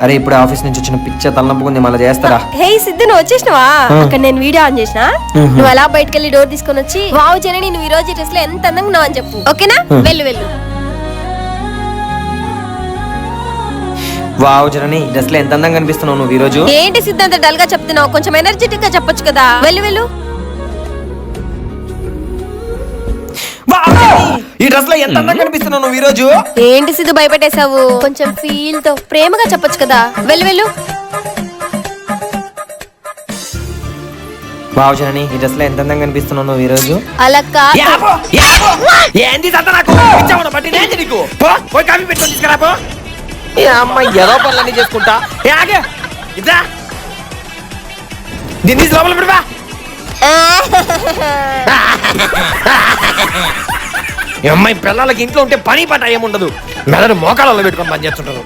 అరే ఇప్పుడు ఆఫీస్ నుంచి వచ్చిన పిచ్చ తలనొప్పుకుంది, మళ్ళీ చేస్తారా? హే సిద్ధు, నువ్వు వచ్చేసినవా? అక్కడ నేను వీడియో ఆన్ చేసిన. నువ్వు అలా బయటకు వెళ్ళి డోర్ తీసుకొని వచ్చి, వావ్ జనని నువ్వు ఈ రోజు డ్రెస్ లో ఎంత అందంగా ఉన్నావు అని చెప్పు. ఓకేనా? వెళ్ళు వెళ్ళు. వావ్ జనని, డ్రెస్ లో ఎంత అందంగా కనిపిస్తున్నావు నువ్వు ఈ రోజు. ఏంటి సిద్ధు అంత డల్ గా చెప్తున్నావు? కొంచెం ఎనర్జెటిక్ గా చెప్పొచ్చు కదా. వెళ్ళు వెళ్ళు. ఈ డ్రెస్ లో ఎంత అందంగా కనిపిస్తున్నావు నువ్వు ఈ రోజు. ఏంటి సిద్ధు భయపెట్టేశావు? కొంచెం ఫీల్ తో ప్రేమగా చెప్పొచ్చు కదా. వెళ్ళు వెళ్ళు. వావ్ జనని, ఈ డ్రెస్ లో ఎంత అందంగా కనిపిస్తున్నావు నువ్వు ఈ రోజు. అలా కాదు. ఏంది నాకు బట్టి నీకు పోయి కాఫీ పెట్టుకొని తీసుకురా పో. ఏ అమ్మాయి ఏదో పనులన్నీ చేసుకుంటా. దీన్ని లోపల పెడవా. ఈ అమ్మాయి పిల్లలకి ఇంట్లో ఉంటే పని పాట ఏముండదు, మెదడు మోకాలలో పెట్టుకొని పని చేస్తుంటారు.